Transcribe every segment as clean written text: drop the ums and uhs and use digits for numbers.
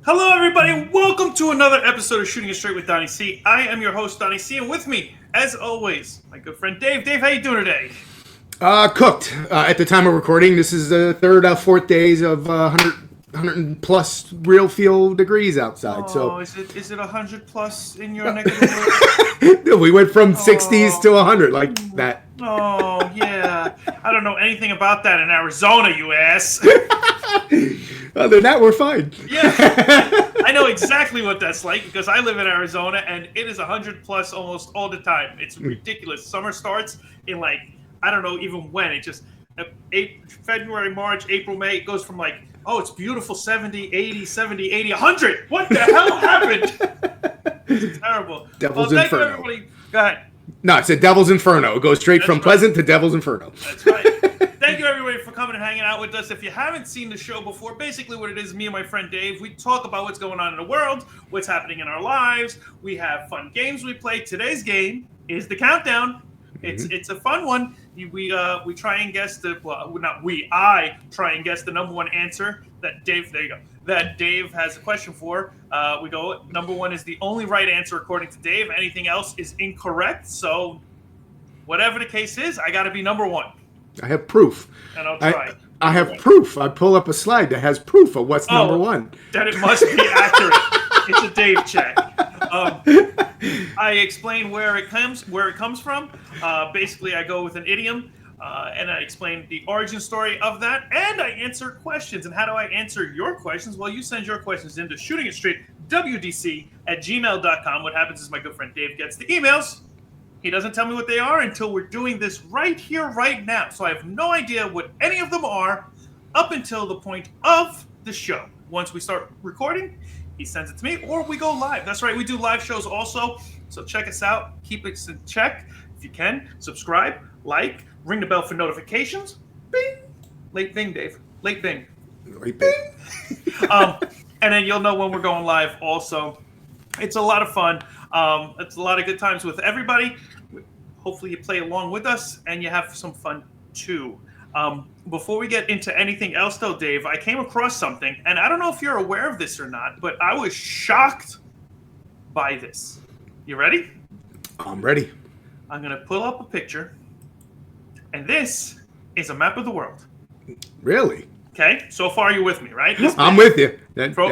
Hello, everybody. Welcome to another episode of Shooting It Straight with Donnie C. I am your host, Donnie C, and with me, as always, my good friend Dave. Dave, how you doing today? Cooked. At the time of recording, this is the fourth days of 100 plus real feel degrees outside. Oh, so is it 100 plus in your neck of the woods? We went from 60s to 100 like that. Oh, yeah. I don't know anything about that in Arizona, you ass. Other than that, we're fine. Yeah, I know exactly what that's like because I live in Arizona and it is 100 plus almost all the time. It's ridiculous. Summer starts in I don't know even when. It just February, March, April, May. It goes from oh, it's beautiful 70, 80, 70, 80, 100. What the hell happened? It's terrible. Devil's Inferno. Thank you, everybody. Go ahead. No, it's a Devil's Inferno. It goes straight from pleasant to Devil's Inferno. That's right. Thank you, everybody, for coming and hanging out with us. If you haven't seen the show before, basically what it is, me and my friend Dave, we talk about what's going on in the world, what's happening in our lives. We have fun games we play. Today's game is the countdown. It's a fun one. We try and guess I try and guess the number one answer that Dave. There you go. That Dave has a question for. We go. Number one is the only right answer according to Dave. Anything else is incorrect. So, whatever the case is, I got to be number one. I have proof. And I'll try. I have proof. I pull up a slide that has proof of what's number one. That it must be accurate. It's a Dave check. I explain where it comes from. Basically, I go with an idiom, and I explain the origin story of that, and I answer questions. And how do I answer your questions? Well, you send your questions into shootingitstraightwdonniec at gmail.com. What happens is my good friend Dave gets the emails. He doesn't tell me what they are until we're doing this right here, right now. So I have no idea what any of them are up until the point of the show. Once we start recording, he sends it to me, or we go live. That's right, we do live shows also. So check us out. Keep it in check if you can. Subscribe, like, ring the bell for notifications. Bing. Late bing, Dave. Late bing. Late bing. And then you'll know when we're going live also. It's a lot of fun. It's a lot of good times with everybody. Hopefully you play along with us and you have some fun too. Before we get into anything else though, Dave, I came across something, and I don't know if you're aware of this or not, but I was shocked by this. You ready? I'm ready. I'm going to pull up a picture, and this is a map of the world. Really? Okay, so far you're with me, right? I'm with you.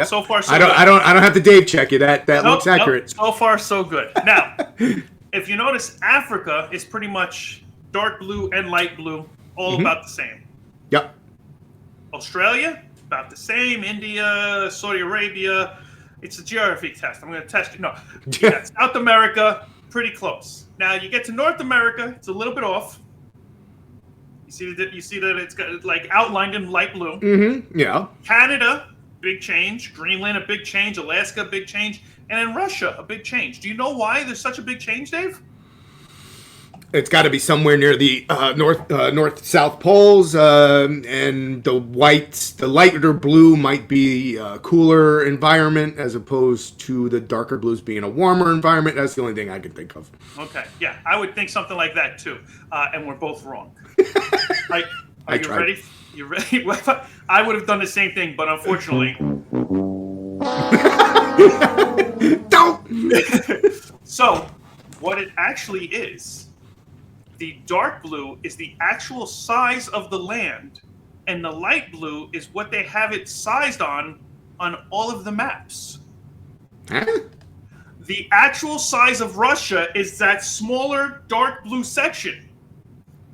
So far, so good. I don't have to Dave check you. That looks accurate. So far, so good. Now, if you notice, Africa is pretty much dark blue and light blue, all about the same. Yep. Australia, about the same. India, Saudi Arabia, it's a geography test. I'm going to test you. No, yeah, South America, pretty close. Now you get to North America, it's a little bit off. You see that it's got outlined in light blue. Mm-hmm. Yeah. Canada, big change. Greenland, a big change. Alaska, big change. And then Russia, a big change. Do you know why there's such a big change, Dave? It's got to be somewhere near the north-south poles, and the lighter blue might be a cooler environment as opposed to the darker blues being a warmer environment. That's the only thing I can think of. Okay, yeah, I would think something like that too, and we're both wrong. Are you tried. ready? You ready? I would have done the same thing, but unfortunately, don't. So, what it actually is. The dark blue is the actual size of the land, and the light blue is what they have it sized on all of the maps. Huh? The actual size of Russia is that smaller dark blue section.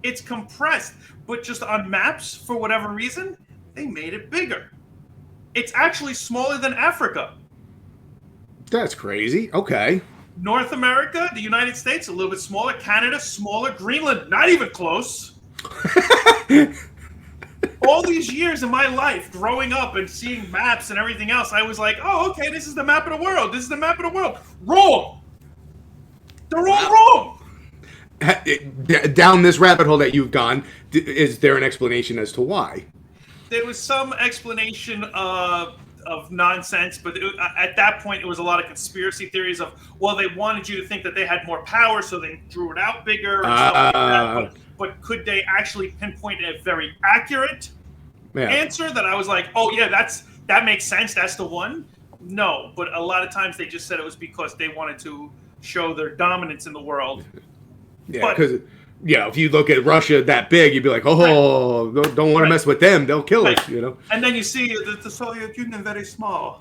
It's compressed, but just on maps, for whatever reason, they made it bigger. It's actually smaller than Africa. That's crazy. Okay. North America, the United States, a little bit smaller. Canada, smaller. Greenland, not even close. All these years of my life, growing up and seeing maps and everything else, I was like, oh, okay, this is the map of the world. This is the map of the world. Wrong. They're all wrong. Down this rabbit hole that you've gone, is there an explanation as to why? There was some explanation of nonsense, but at that point, it was a lot of conspiracy theories of, well, they wanted you to think that they had more power, so they drew it out bigger and stuff like that. But could they actually pinpoint a very accurate answer that I was like, oh yeah, that makes sense. That's the one. No, but a lot of times they just said it was because they wanted to show their dominance in the world. Yeah, because if you look at Russia that big, you'd be like, oh, don't want to mess with them. They'll kill us, And then you see the Soviet Union very small.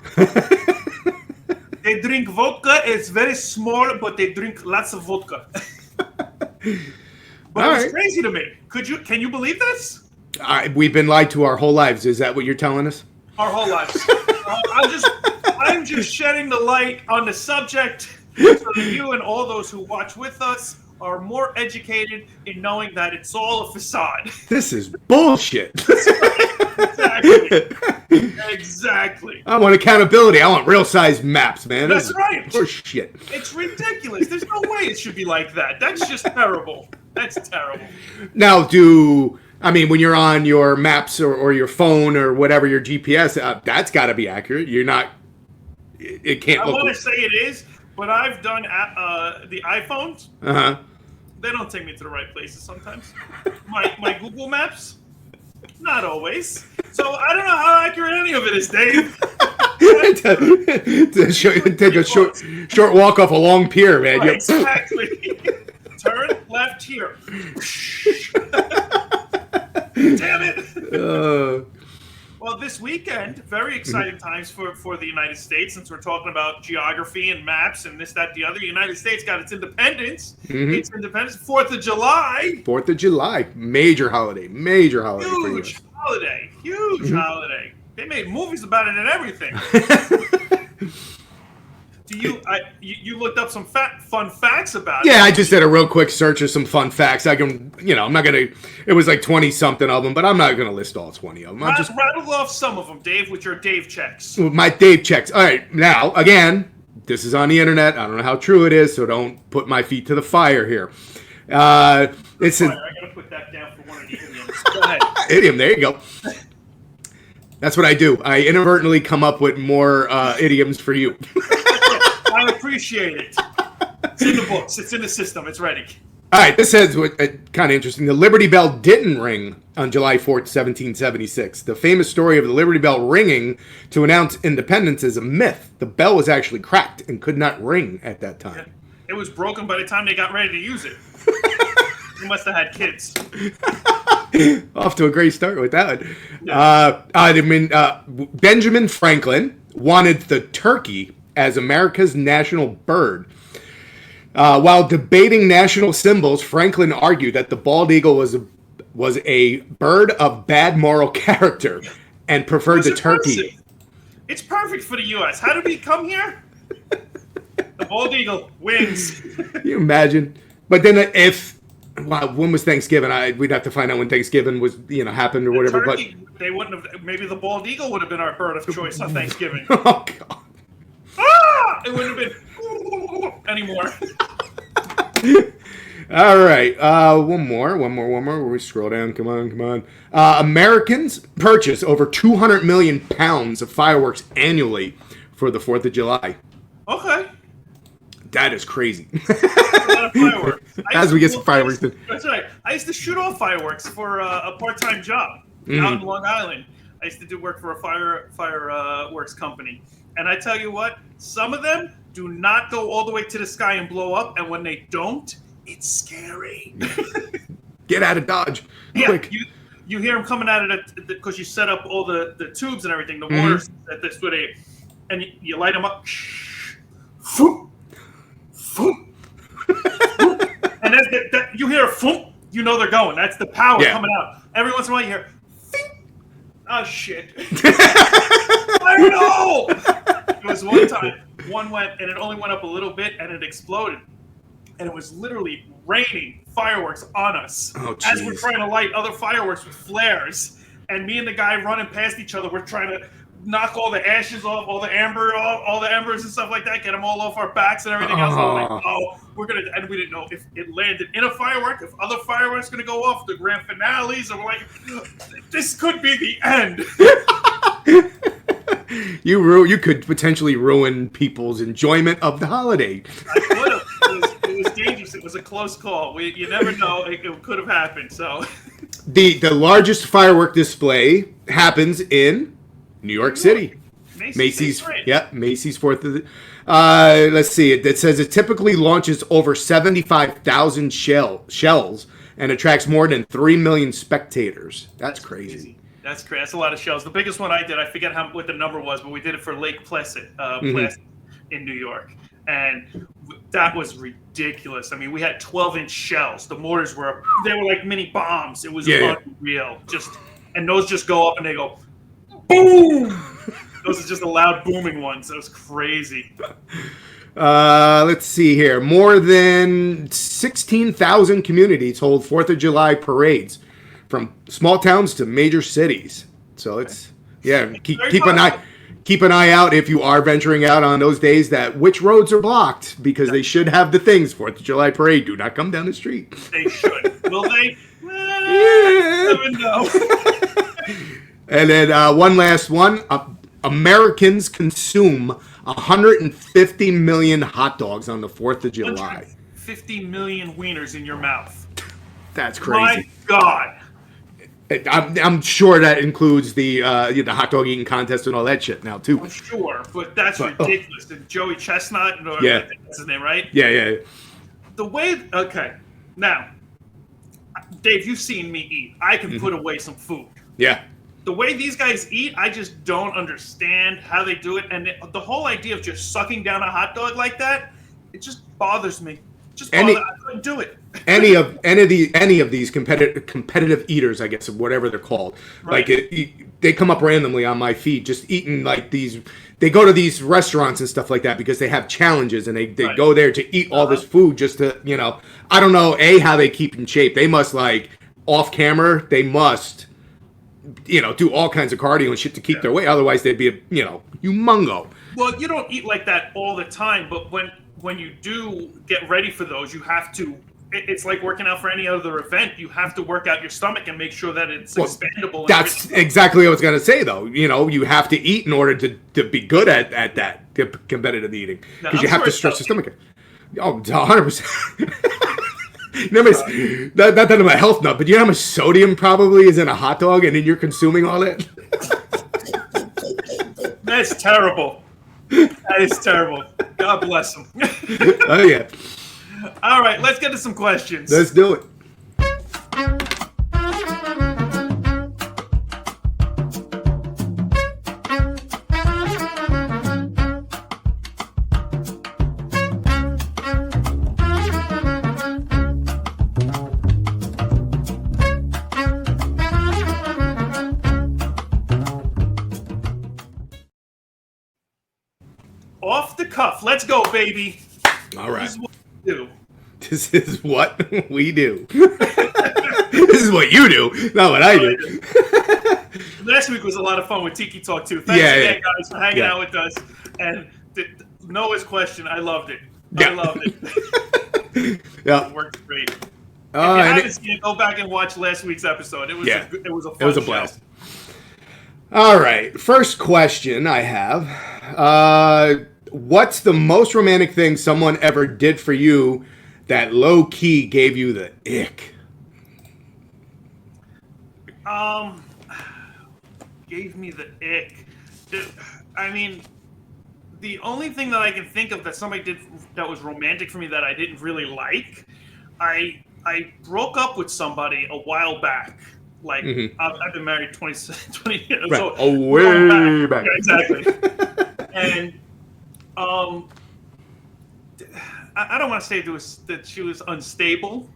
They drink vodka. It's very small, but they drink lots of vodka. But it was crazy to me. Can you believe this? We've been lied to our whole lives. Is that what you're telling us? Our whole lives. I'm just shedding the light on the subject so that you and all those who watch with us are more educated in knowing that it's all a facade. This is bullshit. Exactly. I want accountability. I want real size maps, man. That's right. Bullshit. It's ridiculous. There's no way it should be like that. That's just terrible. That's terrible. Now, when you're on your maps or your phone or whatever, your GPS, that's got to be accurate. You're not, it can't I want to say it is, but I've done the iPhones. Uh-huh. They don't take me to the right places sometimes. My Google Maps, not always. So I don't know how accurate any of it is, Dave. Take a short walk off a long pier, man. Right, exactly. Turn left here. Damn it. Well, this weekend, very exciting times for the United States, since we're talking about geography and maps and this, that, the other. The United States got its independence. Its independence, 4th of July. 4th of July. Major holiday. Major holiday. Huge holiday. Huge holiday. They made movies about it and everything. You looked up some fun facts about it. Yeah, I just did a real quick search of some fun facts. I can, I'm not going to, it was like 20 something of them, but I'm not going to list all 20 of them. I'll just rattle off some of them, Dave, with your Dave checks. My Dave checks. All right, now, again, this is on the internet. I don't know how true it is, so don't put my feet to the fire here. I got to put that down for one of the idioms. Go ahead. Idiom, there you go. That's what I do. I inadvertently come up with more idioms for you. I appreciate it. It's in the books. It's in the system. It's ready. All right, this says kind of interesting. The Liberty Bell didn't ring on July 4th, 1776. The famous story of the Liberty Bell ringing to announce independence is a myth. The bell was actually cracked and could not ring at that time. Yeah. It was broken by the time they got ready to use it. You must have had kids. Off to a great start with that one. Yeah. Benjamin Franklin wanted the turkey as America's national bird. While debating national symbols, Franklin argued that the bald eagle was a bird of bad moral character and preferred the turkey. It's perfect for the U.S. How did we come here? The bald eagle wins. Can you imagine? But then when was Thanksgiving? We'd have to find out when Thanksgiving was, happened or whatever. Turkey, they wouldn't have. Maybe the bald eagle would have been our bird of choice on Thanksgiving. Oh God. It wouldn't have been anymore. All right. One more. We scroll down. Come on. Americans purchase over 200 million pounds of fireworks annually for the 4th of July. Okay. That is crazy. A lot of fireworks. As we get some fireworks. That's right. I used to shoot off fireworks for a part-time job out in Long Island. I used to do work for a fireworks company. And I tell you what, some of them do not go all the way to the sky and blow up. And when they don't, it's scary. Get out of Dodge. Quick. You hear them coming out of it because you set up all the tubes and everything, the water at this with a, and you light them up. Foom, foom, foom. And then you hear a foom, you know they're going. That's the power coming out. Every once in a while you hear, fing. Oh shit. I don't know. It was one time, one went and it only went up a little bit and it exploded. and it was literally raining fireworks on us as we're jeez. trying to light other fireworks with flares. And me and the guy running past each other, we're trying to knock all the ashes off, all the embers and stuff like that, get them all off our backs and everything else. We're like, oh, and we didn't know if it landed in a firework, if other fireworks going to go off, the grand finales, and we're like, this could be the end. You could potentially ruin people's enjoyment of the holiday. I could have. It was dangerous. It was a close call. You never know. It could have happened. So, the largest firework display happens in New York City. Macy's. Yeah, Macy's 4th of the. Let's see. It says it typically launches over 75,000 shells and attracts more than 3 million spectators. That's crazy. That's crazy. That's a lot of shells. The biggest one I did, I forget what the number was, but we did it for Lake Placid, in New York. And that was ridiculous. I mean, we had 12-inch shells. The mortars they were like mini bombs. It was unreal. And those just go up and they go, boom! Those are just the loud booming ones. That was crazy. Let's see here. More than 16,000 communities hold 4th of July parades from small towns to major cities. So it's, keep an eye out if you are venturing out on those days that which roads are blocked, because they should have the things. 4th of July parade. Do not come down the street. They should. Will they? Never know. And then one last one. Americans consume 150 million hot dogs on the 4th of July. 50 million wieners in your mouth. That's crazy. My God. I'm sure that includes the hot dog eating contest and all that shit now too. I'm sure, but that's ridiculous. And Joey Chestnut, I think that's his name, right? Yeah. The way, okay, now, Dave, you've seen me eat. I can put away some food. Yeah. The way these guys eat, I just don't understand how they do it. And the whole idea of just sucking down a hot dog like that, it just bothers me. I couldn't do it. any of these competitive eaters, I guess, whatever they're called, right. Like they come up randomly on my feed, just eating like these. They go to these restaurants and stuff like that because they have challenges, and they go there to eat all this food just to, I don't know how they keep in shape. They must, like, off camera, they must, do all kinds of cardio and shit to keep their weight. Otherwise, they'd be humongo. Well, you don't eat like that all the time, but when you do get ready for those, you have to. It's like working out for any other event. You have to work out your stomach and make sure that it's expandable. That's exactly what I was going to say, though. You have to eat in order to be good at that competitive eating, because you have to stretch the stomach. Oh, 100%. Not that I'm a health nut, but you know how much sodium probably is in a hot dog, and then you're consuming all that? That's terrible. That is terrible. God bless him. Oh, yeah. All right, let's get to some questions. Let's do it. Off the cuff. Let's go, baby. All right. This is what we do. This is what we do. This is what you do, not what I do. Last week was a lot of fun with Tiki Talk, too. Thanks again, guys, for hanging out with us. And Noah's question, I loved it. I loved it. Yeah. It worked great. If you haven't seen it, go back and watch last week's episode. It was a fun blast. All right. First question I have. What's the most romantic thing someone ever did for you that low-key gave you the ick? Gave me the ick. I mean, the only thing that I can think of that somebody did that was romantic for me that I didn't really like, I broke up with somebody a while back. Like, I've been married 20 years. Right. So way back. Yeah, exactly. And I don't want to say that she was unstable,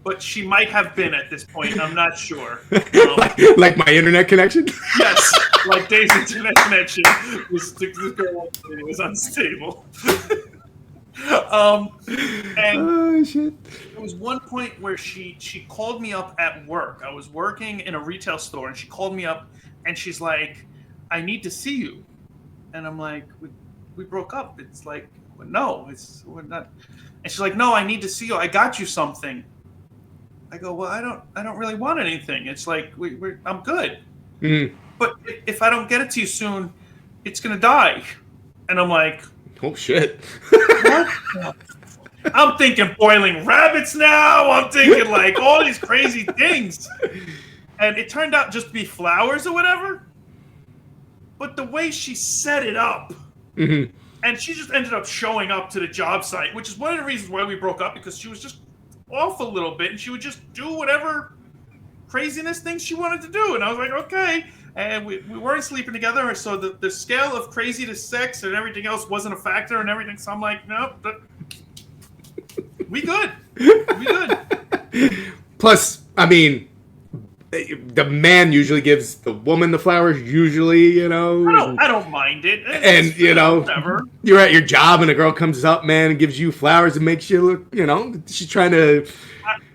but she might have been at this point. I'm not sure. Like my internet connection? Yes, like Dave's internet connection was unstable. And Oh shit. there was one point where she called me up at work. I was working in a retail store, and she called me up, and she's like, "I need to see you." And I'm like, "We broke up." It's like, well, "No, we're not." And she's like, "No, I need to see you. I got you something." I go, "Well, I don't really want anything." It's like I'm good. Mm. But if I don't get it to you soon, it's gonna die. And I'm like, Oh shit. what? I'm thinking boiling rabbits now. I'm thinking like all these crazy things. And it turned out just to be flowers or whatever. But the way she set it up, Mm-hmm. and she just ended up showing up to the job site, which is one of the reasons why we broke up, because she was just off a little bit, and she would just do whatever craziness things she wanted to do. And I was like, okay. And we weren't sleeping together, so the scale of crazy to sex and everything else wasn't a factor and everything. So I'm like, nope, we good. We good. Plus, I mean, the man usually gives the woman the flowers. Usually, you know. I don't mind it. And you know, whatever. You're at your job and a girl comes up, man, and gives you flowers and makes you look. You know, she's trying to.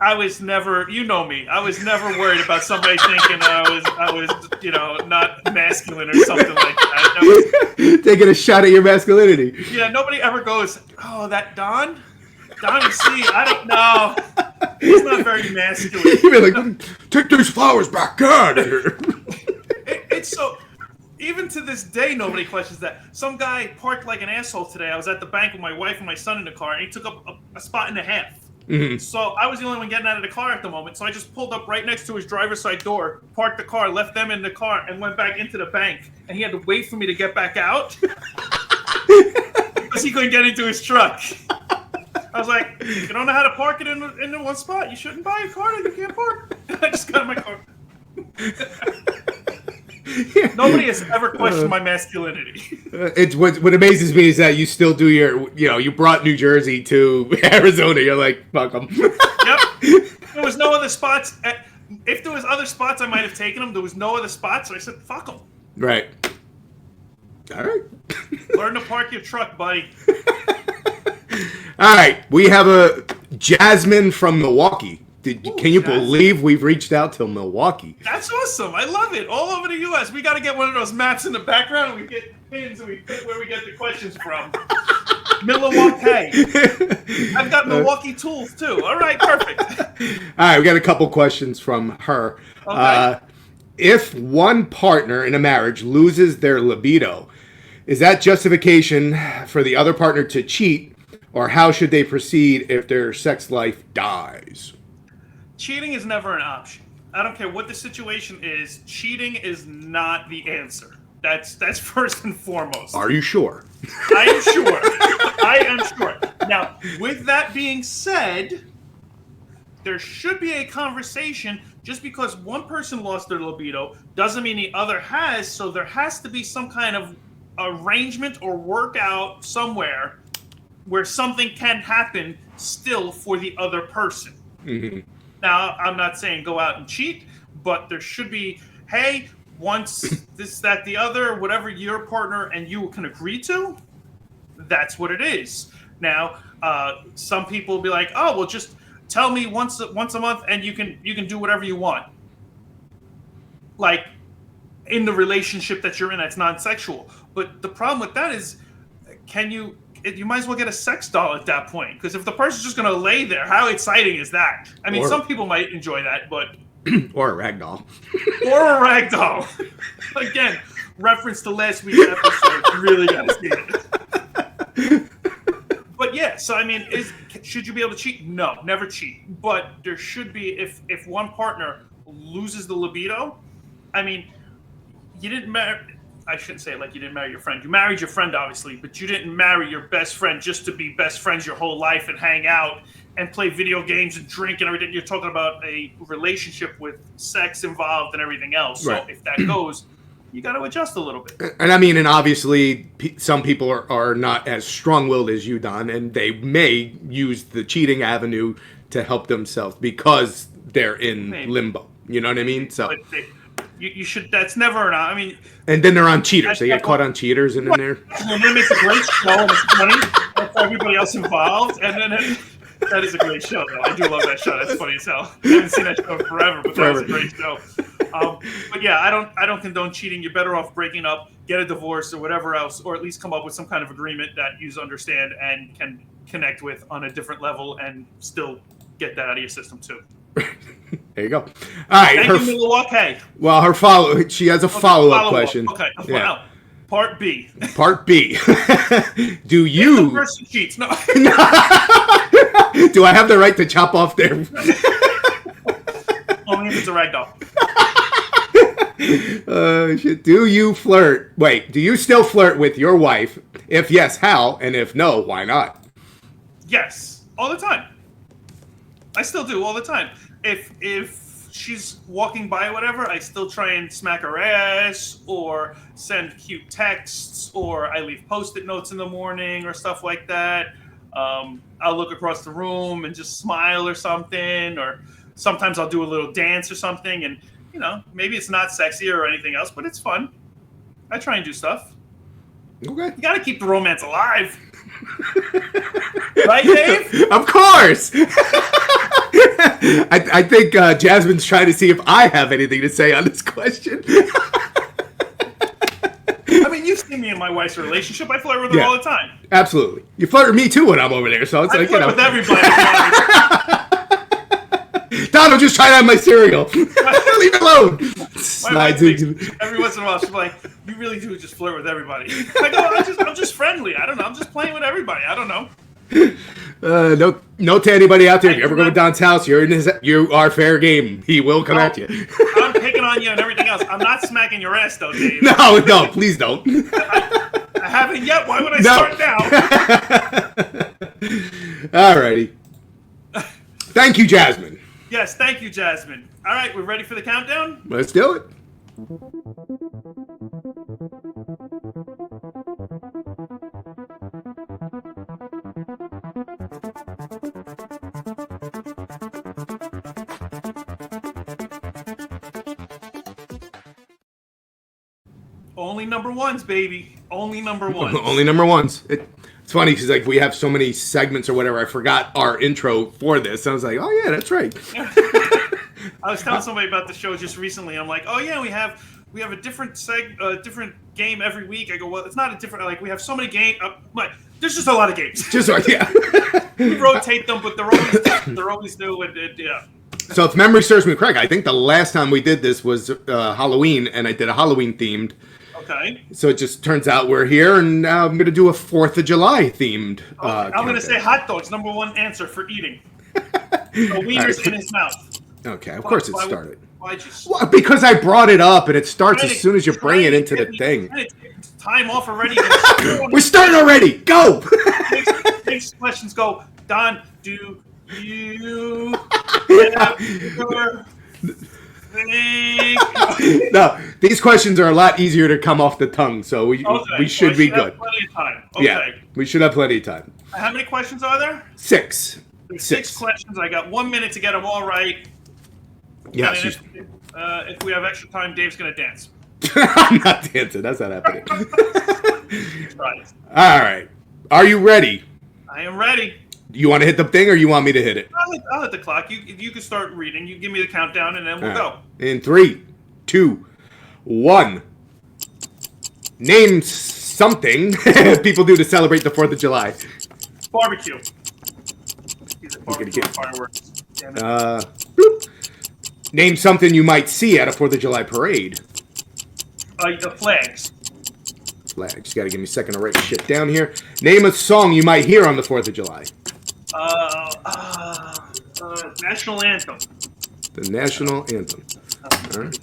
I was never, you know me. I was never worried about somebody thinking I was, you know, not masculine or something like that. Taking a shot at your masculinity. Yeah, nobody ever goes, "Oh, that Don, Donnie C. I don't know. He's not very masculine." You'd be like, "Take these flowers back, God." It's so. Even to this day, nobody questions that. Some guy parked like an asshole today. I was at the bank with my wife and my son in the car, and he took up a spot and a half. Mm-hmm. So I was the only one getting out of the car at the moment. So I just pulled up right next to his driver's side door, parked the car, left them in the car, and went back into the bank. And he had to wait for me to get back out because he couldn't get into his truck. I was like, "If you don't know how to park it in the one spot, you shouldn't buy a car that you can't park." I just got in my car. Nobody has ever questioned my masculinity. It's what amazes me is that you still do you brought New Jersey to Arizona. You're like, fuck them. Yep. There was no other spots. If there was other spots, I might have taken them. There was no other spots, so I said, "Fuck them." Right. All right. Learn to park your truck, buddy. All right. We have a Jasmine from Milwaukee. Can you believe we've reached out to Milwaukee? That's awesome. I love it. All over the U.S. We got to get one of those maps in the background. And we get pins and we pick where we get the questions from. Milwaukee. I've got Milwaukee tools too. All right, perfect. All right, we got a couple questions from her. Okay. If one partner in a marriage loses their libido, is that justification for the other partner to cheat, or how should they proceed if their sex life dies? Cheating is never an option. I don't care what the situation is. Cheating is not the answer. That's first and foremost. Are you sure? I am sure. I am sure. Now, with that being said, there should be a conversation. Just because one person lost their libido doesn't mean the other has. So there has to be some kind of arrangement or workout somewhere where something can happen still for the other person. Mm-hmm. Now, I'm not saying go out and cheat, but there should be, hey, once this, that, the other, whatever your partner and you can agree to, that's what it is. Now, some people will be like, "Oh, well, just tell me once a month, and you can do whatever you want." Like in the relationship that you're in, that's non-sexual. But the problem with that is, you might as well get a sex doll at that point, because if the person's just going to lay there, how exciting is that? I mean, some people might enjoy that, but or a rag doll. Or a rag doll. Again, reference to last week's episode. You really got to see it. But yeah, so I mean, should you be able to cheat? No, never cheat. But there should be, if one partner loses the libido, I mean, you didn't marry. I shouldn't say it like you didn't marry your friend. You married your friend, obviously, but you didn't marry your best friend just to be best friends your whole life and hang out and play video games and drink and everything. You're talking about a relationship with sex involved and everything else. So if that goes, you got to adjust a little bit. And I mean, and obviously, some people are not as strong-willed as you, Don, and they may use the cheating avenue to help themselves because they're in limbo. You know what I mean? So. You should. That's never an. I mean. And then they're on cheaters. They get caught on cheaters, and then they're. And then it's a great show, and it's funny. That's everybody else involved, and then that is a great show, though. I do love that show. That's funny as hell. I haven't seen that show in forever, but that was a great show. But yeah, I don't condone cheating. You're better off breaking up, get a divorce, or whatever else, or at least come up with some kind of agreement that you understand and can connect with on a different level, and still get that out of your system too. There you go. All right. Thank you, Milwaukee. Well, she has a follow-up question. Okay. Yeah. Wow. Part B. Part B. Do you? If the person cheats. No. Do I have the right to chop off their? Only if it's a ragdoll. Shit. Do you flirt? Wait. Do you still flirt with your wife? If yes, how? And if no, why not? Yes, all the time. I still do all the time. If she's walking by or whatever, I still try and smack her ass or send cute texts or I leave Post-it notes in the morning or stuff like that. I'll look across the room and just smile or something, or sometimes I'll do a little dance or something, and maybe it's not sexy or anything else, but it's fun. I try and do stuff. Okay. You got to keep the romance alive. Right, Dave? Of course. I think Jasmine's trying to see if I have anything to say on this question. I mean, you've seen me and my wife's relationship. I flirt with her all the time. Absolutely. You flirt with me too when I'm over there, so it's I flirt with everybody. Donald, just try to have my cereal. Leave it alone. Every once in a while, she's like, "You really do just flirt with everybody." I go, I'm just friendly. I don't know. I'm just playing with everybody. I don't know. Note to anybody out there: if you ever go to Don's house, you are fair game. He will come at you. I'm picking on you and everything else. I'm not smacking your ass, though, Dave. No, please don't. I haven't yet. Why would I start now? now? Alrighty. Thank you, Jasmine. Yes, thank you, Jasmine. All right, we're ready for the countdown? Let's do it. Only number ones, baby. Only number ones. Only number ones. It's funny because we have so many segments or whatever. I forgot our intro for this. I was like, oh yeah, that's right. I was telling somebody about the show just recently. I'm like, oh yeah, we have a different different game every week. I go, well, it's not a different. We have so many games. There's just a lot of games. Just right, yeah. We rotate them, but they're always new. And yeah. So if memory serves me correct, I think the last time we did this was Halloween, and I did a Halloween themed. Okay. So it just turns out we're here, and now I'm going to do a 4th of July themed. I'm going to say hot dogs. Number one answer for eating. The wiener's in his mouth. Okay, of course it started. Why'd you? Well, because I brought it up, and it starts as soon as you bring it into the thing. Time off already. We're starting already. Go. Next questions go. Don, do you have your thing? No, these questions are a lot easier to come off the tongue, so we should be good. Plenty of time. Okay. Yeah, we should have plenty of time. How many questions are there? 6. There's 6 questions. I got 1 minute to get them all right. Yes. If we have extra time, Dave's going to dance. I'm not dancing. That's not happening. Right. All right. Are you ready? I am ready. Do you want to hit the thing, or you want me to hit it? I'll hit the clock. You can start reading. You give me the countdown, and then we'll go. In 3, 2, 1. Name something people do to celebrate the 4th of July. Barbecue. Fireworks. Damn it. Bloop. Name something you might see at a 4th of July parade. The flags. Flags. You got to give me a second to write shit down here. Name a song you might hear on the 4th of July. National anthem. The national anthem. All right.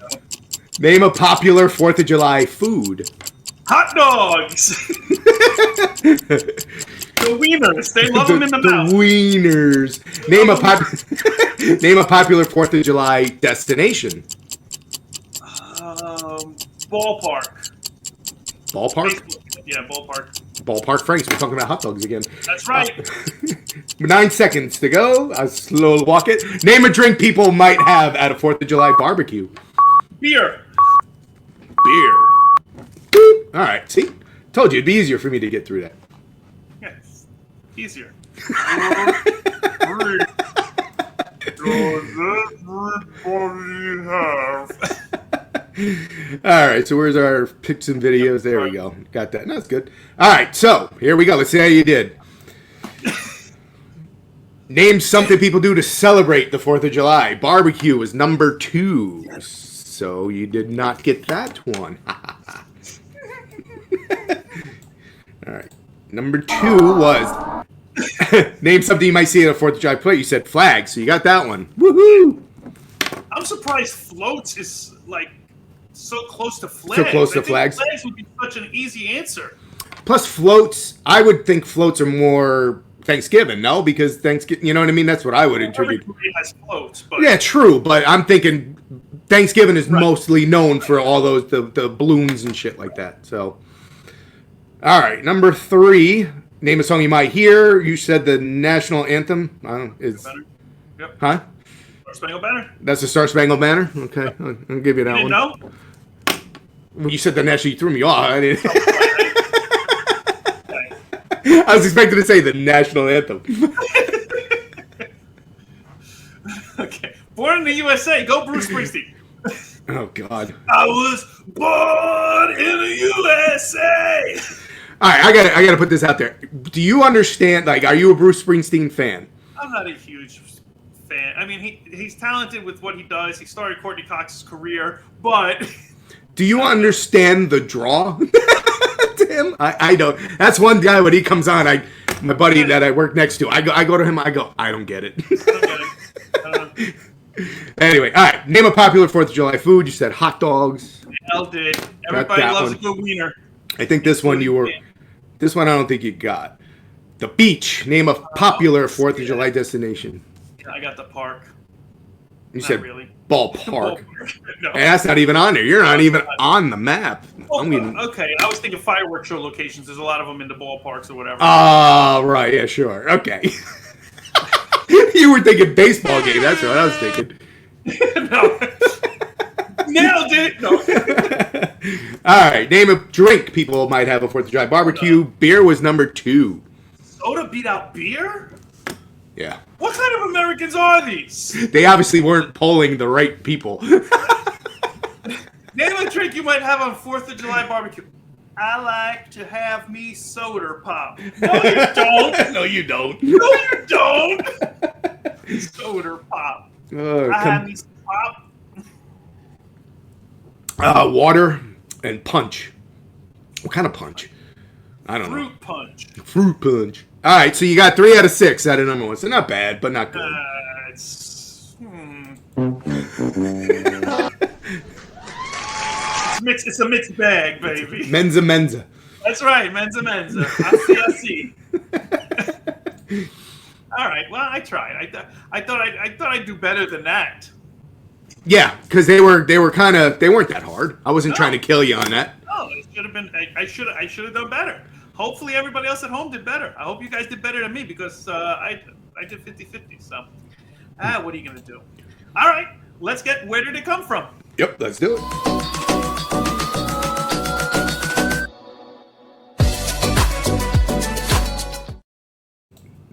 Name a popular 4th of July food. Hot dogs. The wieners. They love them in the mouth. The wieners. Name a popular 4th of July destination. Ballpark. Ballpark? Yeah, ballpark. Ballpark Franks. We're talking about hot dogs again. That's right. 9 seconds to go. I'll slowly walk it. Name a drink people might have at a 4th of July barbecue. Beer. beer. Boop. All right, see? Told you it'd be easier for me to get through that. Yes. Easier. Does everybody have? All right, so where's our pics and videos? There we go. Got that. That's good. All right, so here we go. Let's see how you did. Name something people do to celebrate the 4th of July. Barbecue was number 2. So you did not get that one. All right. Number 2 was name something you might see at a 4th of July plate. You said flags, so you got that one. Woohoo! I'm surprised floats is like so close to flags. So close to I think flags. Flags would be such an easy answer. Plus floats, I would think floats are more Thanksgiving, no? Because Thanksgiving, you know what I mean? That's what I would attribute. Everybody has floats, but Yeah, true, but I'm thinking Thanksgiving is mostly known for all those the balloons and shit like that. So, all right, number 3. Name a song you might hear. You said the national anthem. I don't. It's Yep. huh? Star Spangled Banner. That's the Star Spangled Banner. Okay, I'll give you that You didn't one. know? When you said the national, you threw me off. I didn't. Okay. I was expecting to say the national anthem. Okay. Born in the USA. Go Bruce Springsteen. Oh God. I was born in the USA. All right, I gotta put this out there. Do you understand? Like, are you a Bruce Springsteen fan? I'm not a huge fan. I mean, he's talented with what he does. He started Courtney Cox's career, but Do you understand the draw to him? I don't. That's one guy when he comes on. My buddy that I work next to. I go to him. I go. I don't get it. I don't get it. Anyway, all right. Name a popular 4th of July food. You said hot dogs. Hell did. Everybody that loves one. a good wiener. I think this one you were. This one I don't think you got. The beach. Name a popular 4th of July destination. I got the park. You Not said really. ballpark. No. And that's not even on there. You're not even on the map. Well, I'm even. okay, I was thinking fireworks show locations. There's a lot of them in the ballparks or whatever. Oh, right. Yeah, sure. Okay. You were thinking baseball game. That's what I was thinking. No. Nailed it. No. All right. Name a drink people might have a 4th of July barbecue. Beer was number 2. Soda beat out beer? Yeah. What kind of Americans are these? They obviously weren't polling the right people. Name a drink you might have on 4th of July barbecue. I like to have me soda pop. No, you don't. No, you don't. No, you don't. Soda pop. I have me some pop. Water and punch. What kind of punch? I don't know. Fruit punch. Fruit punch. All right, so you got 3 out of 6 out of number 1. So not bad, but not good. It's it's a mixed bag, baby. Menza. That's right, menza. I see. All right. Well, I tried. I thought I'd do better than that. Yeah, because they weren't that hard. I wasn't trying to kill you on that. No, it should have been. I should have done better. Hopefully, everybody else at home did better. I hope you guys did better than me because I did 50-50. So, what are you gonna do? All right, let's get. Where did it come from? Yep, let's do it.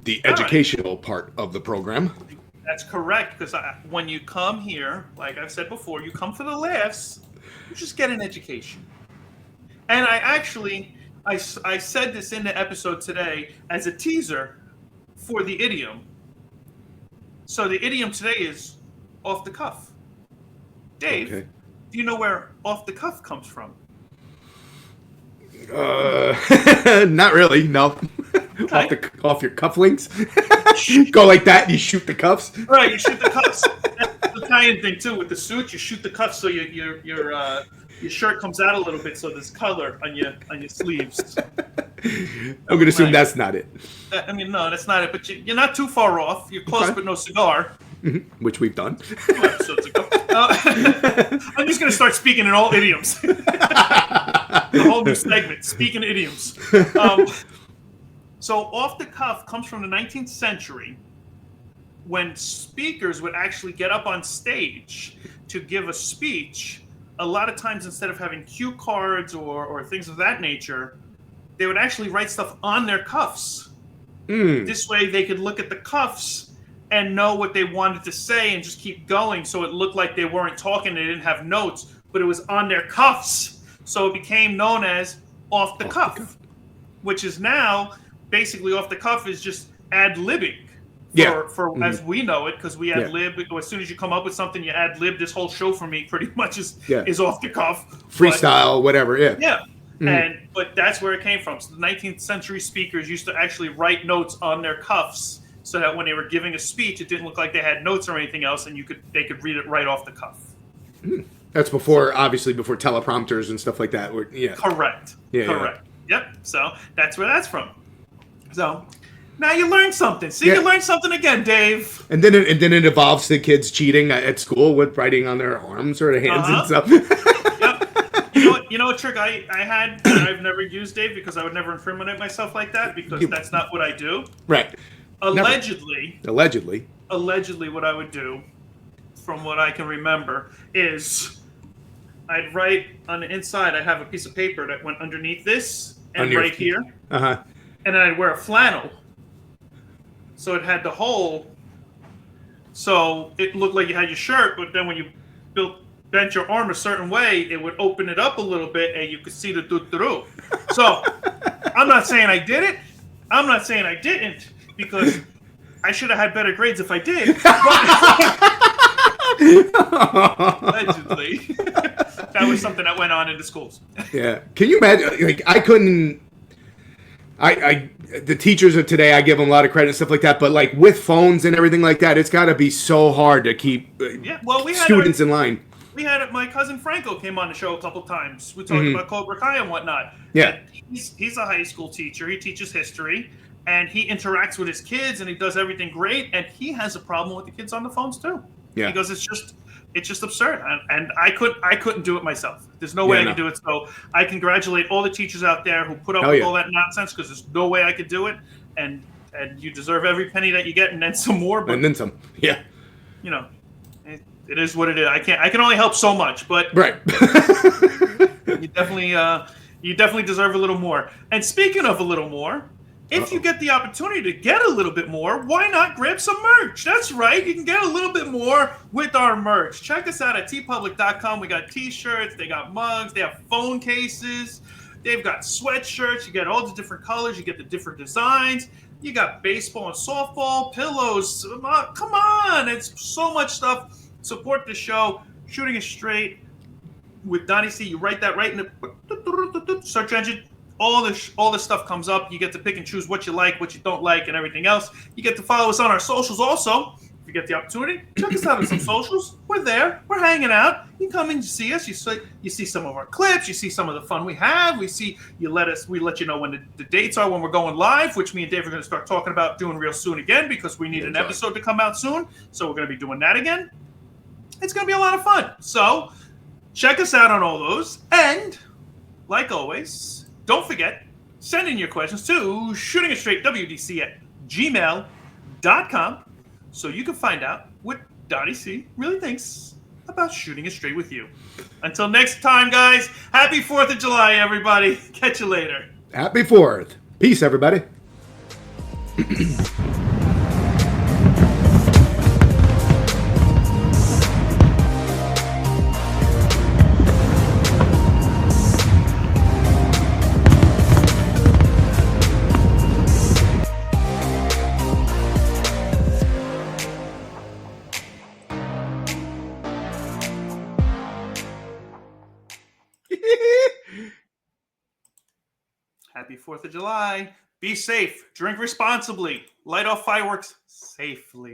The educational part of the program. That's correct, because when you come here, like I've said before, you come for the laughs, you just get an education. And I said this in the episode today as a teaser for the idiom. So the idiom today is off the cuff. Dave, Okay. do you know where off the cuff comes from? Not really, no. Okay. Off your cufflinks. Go like that and you shoot the cuffs. Right, you shoot the cuffs. That's the Italian thing too with the suit. You shoot the cuffs so your shirt comes out a little bit, so there's color on your sleeves. I'm gonna assume that's not it. I mean, no, that's not it. But you're not too far off. You're close, Okay. but no cigar. Mm-hmm. Which we've done. 2 episodes ago. I'm just gonna start speaking in all idioms. A whole new segment, speaking idioms. So off the cuff comes from the 19th century, when speakers would actually get up on stage to give a speech a lot of times instead of having cue cards or things of that nature, they would actually write stuff on their cuffs. This way they could look at the cuffs and know what they wanted to say and just keep going, so it looked like they weren't talking, they didn't have notes, but it was on their cuffs. So it became known as off the cuff, which is now basically off the cuff is just ad-libbing. For as we know it, because we ad lib. As soon as you come up with something, you ad lib. This whole show for me pretty much is off the cuff, freestyle, whatever. But that's where it came from. So the 19th century speakers used to actually write notes on their cuffs, so that when they were giving a speech, it didn't look like they had notes or anything else, and they could read it right off the cuff. That's obviously before teleprompters and stuff like that. Correct. Correct. Yep. So that's where that's from. So. Now you learned something. See, you learned something again, Dave. And then it evolves to kids cheating at school with writing on their arms or their hands and stuff. You know what trick I had that I've never used, Dave, because I would never incriminate myself like that, because that's not what I do. Right. Allegedly, what I would do, from what I can remember, is I'd write on the inside. I have a piece of paper that went underneath this and right here. And then I'd wear a flannel. So it had the hole, so it looked like you had your shirt, but then when you bent your arm a certain way, it would open it up a little bit, and you could see the doo-doo. So I'm not saying I did it. I'm not saying I didn't, because I should have had better grades if I did. Allegedly, that was something that went on in the schools. Yeah. Can you imagine? Like, I couldn't. The teachers of today, I give them a lot of credit and stuff like that, but like with phones and everything like that, it's got to be so hard to keep students in line. We had my cousin Franco came on the show a couple times. We talked about Cobra Kai and whatnot. Yeah, and he's a high school teacher. He teaches history, and he interacts with his kids, and he does everything great. And he has a problem with the kids on the phones too. Yeah, because it's just absurd, and I couldn't do it myself. There's no way I could do it. So I congratulate all the teachers out there who put up with all that nonsense, because there's no way I could do it. And you deserve every penny that you get, and then some more. But, and then some. Yeah. You know, it is what it is. I can only help so much, but right. you definitely deserve a little more. And speaking of a little more, if you get the opportunity to get a little bit more, why not grab some merch? That's right. You can get a little bit more with our merch. Check us out at tpublic.com. We got t-shirts. They got mugs. They have phone cases. They've got sweatshirts. You get all the different colors. You get the different designs. You got baseball and softball, pillows. Come on. It's so much stuff. Support the show. Shooting It Straight with Donnie C. You write that right in the search engine. All the stuff comes up. You get to pick and choose what you like, what you don't like, and everything else. You get to follow us on our socials also. If you get the opportunity, check us out on some socials. We're there. We're hanging out. You come and see us. You see some of our clips. You see some of the fun we have. We let you know when the dates are when we're going live, which me and Dave are going to start talking about doing real soon again, because we need an episode to come out soon. So we're going to be doing that again. It's going to be a lot of fun. So check us out on all those. And like always, don't forget, send in your questions to shootingitstraightwdc@gmail.com, so you can find out what Donnie C really thinks about shooting it straight with you. Until next time, guys, happy 4th of July, everybody. Catch you later. Happy 4th. Peace, everybody. Happy 4th of July. Be safe. Drink responsibly. Light off fireworks safely.